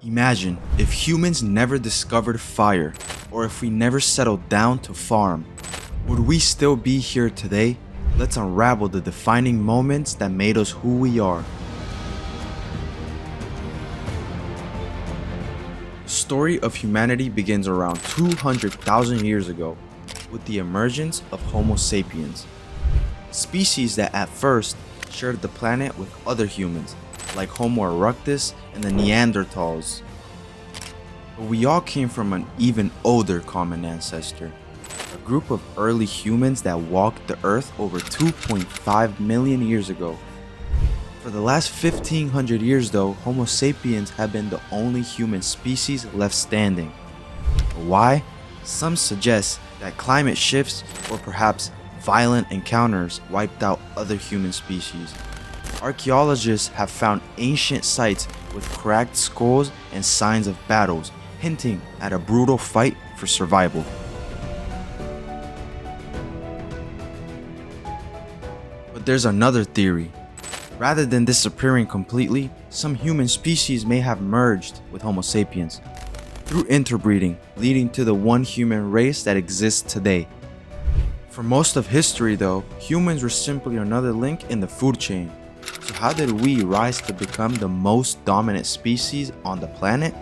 Imagine if humans never discovered fire, or if we never settled down to farm. Would we still be here today? Let's unravel the defining moments that made us who we are. The story of humanity begins around 200,000 years ago with the emergence of Homo sapiens, a species that at first shared the planet with other humans like Homo erectus and the Neanderthals. But we all came from an even older common ancestor, a group of early humans that walked the earth over 2.5 million years ago. For the last 1500 years though, Homo sapiens have been the only human species left standing. But why? Some suggest that climate shifts or perhaps violent encounters wiped out other human species. Archaeologists have found ancient sites with cracked skulls and signs of battles, hinting at a brutal fight for survival. But there's another theory. Rather than disappearing completely, some human species may have merged with Homo sapiens through interbreeding, leading to the one human race that exists today. For most of history though, humans were simply another link in the food chain. So how did we rise to become the most dominant species on the planet?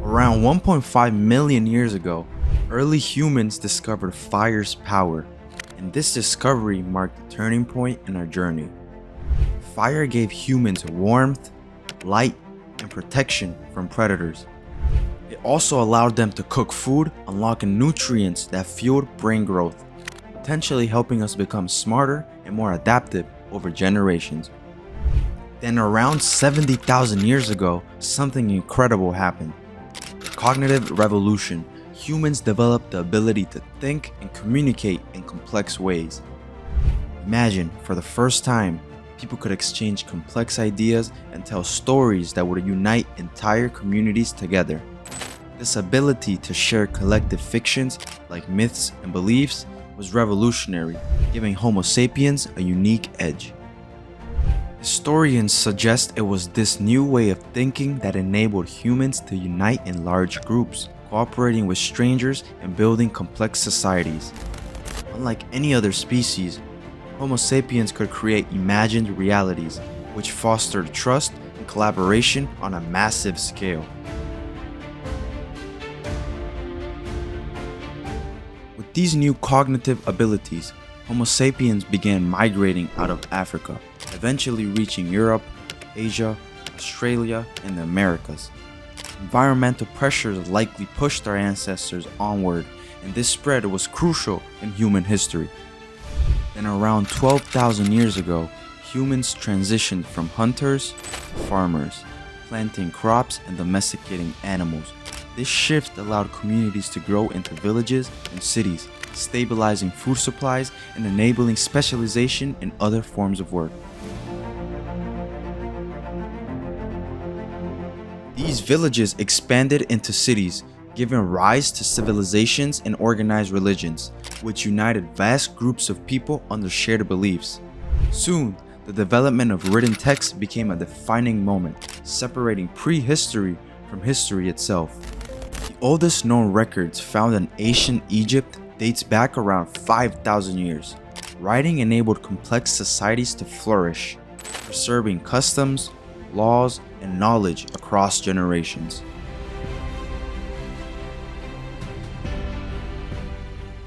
Around 1.5 million years ago, early humans discovered fire's power, and this discovery marked a turning point in our journey. Fire gave humans warmth, light, and protection from predators. It also allowed them to cook food, unlocking nutrients that fueled brain growth, potentially helping us become smarter and more adaptive over generations. Then around 70,000 years ago, something incredible happened. The cognitive revolution. Humans developed the ability to think and communicate in complex ways. Imagine, for the first time, people could exchange complex ideas and tell stories that would unite entire communities together. This ability to share collective fictions like myths and beliefs was revolutionary, giving Homo sapiens a unique edge. Historians suggest it was this new way of thinking that enabled humans to unite in large groups, cooperating with strangers and building complex societies. Unlike any other species, Homo sapiens could create imagined realities, which fostered trust and collaboration on a massive scale. With these new cognitive abilities, Homo sapiens began migrating out of Africa, eventually reaching Europe, Asia, Australia, and the Americas. Environmental pressures likely pushed our ancestors onward, and this spread was crucial in human history. Then around 12,000 years ago, humans transitioned from hunters to farmers, planting crops and domesticating animals. This shift allowed communities to grow into villages and cities, stabilizing food supplies and enabling specialization in other forms of work. These villages expanded into cities, giving rise to civilizations and organized religions, which united vast groups of people under shared beliefs. Soon, the development of written text became a defining moment, separating prehistory from history itself. The oldest known records found in ancient Egypt dates back around 5,000 years. Writing enabled complex societies to flourish, preserving customs, laws, and knowledge across generations.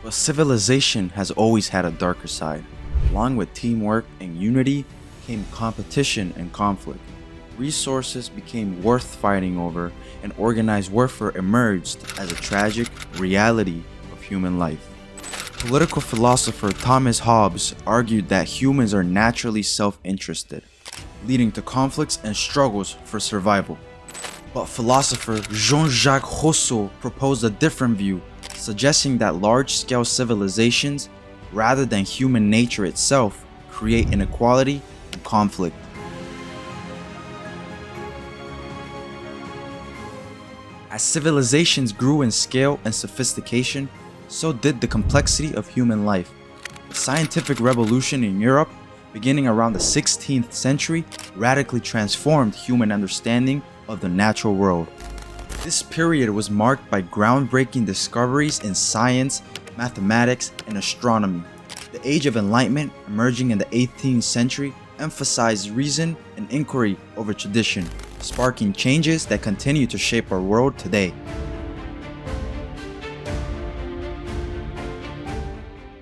But civilization has always had a darker side. Along with teamwork and unity came competition and conflict. Resources became worth fighting over, and organized warfare emerged as a tragic reality of human life. Political philosopher Thomas Hobbes argued that humans are naturally self-interested, leading to conflicts and struggles for survival. But philosopher Jean-Jacques Rousseau proposed a different view, suggesting that large-scale civilizations, rather than human nature itself, create inequality and conflict. As civilizations grew in scale and sophistication, so did the complexity of human life. The scientific revolution in Europe beginning around the 16th century, radically transformed human understanding of the natural world. This period was marked by groundbreaking discoveries in science, mathematics, and astronomy. The Age of Enlightenment, emerging in the 18th century, emphasized reason and inquiry over tradition, sparking changes that continue to shape our world today.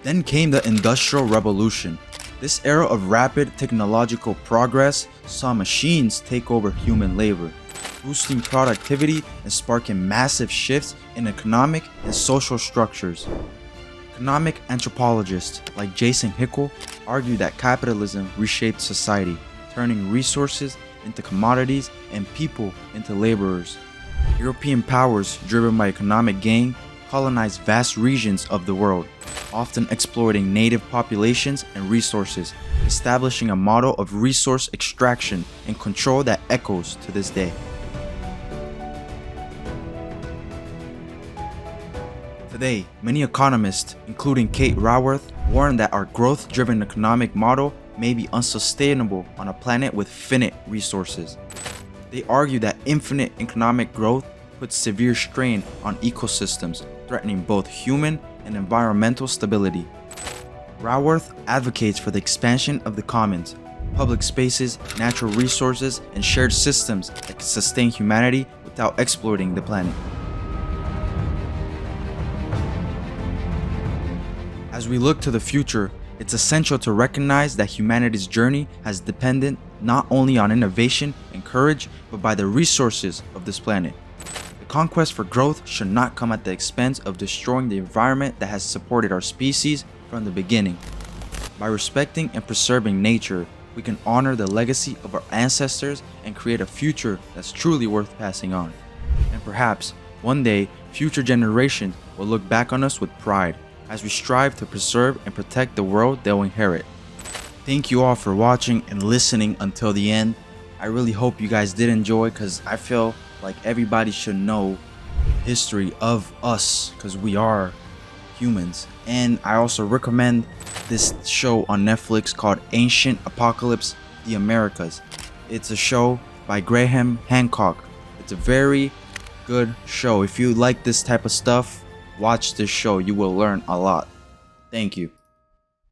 Then came the Industrial Revolution. This era of rapid technological progress saw machines take over human labor, boosting productivity and sparking massive shifts in economic and social structures. Economic anthropologists like Jason Hickel argue that capitalism reshaped society, turning resources into commodities and people into laborers. European powers, driven by economic gain, colonized vast regions of the world, often exploiting native populations and resources, establishing a model of resource extraction and control that echoes to this day. Today, many economists, including Kate Raworth, warn that our growth-driven economic model may be unsustainable on a planet with finite resources. They argue that infinite economic growth puts severe strain on ecosystems, threatening both human and environmental stability. Raworth advocates for the expansion of the commons, public spaces, natural resources, and shared systems that can sustain humanity without exploiting the planet. As we look to the future, it's essential to recognize that humanity's journey has depended not only on innovation and courage, but by the resources of this planet. The conquest for growth should not come at the expense of destroying the environment that has supported our species from the beginning. By respecting and preserving nature, we can honor the legacy of our ancestors and create a future that's truly worth passing on. And perhaps, one day, future generations will look back on us with pride as we strive to preserve and protect the world they'll inherit. Thank you all for watching and listening until the end. I really hope you guys did enjoy, because I feel like everybody should know the history of us, because we are humans. And I also recommend this show on Netflix called Ancient Apocalypse: The Americas. It's a show by Graham Hancock. It's a very good show. If you like this type of stuff, watch this show. You will learn a lot. Thank you.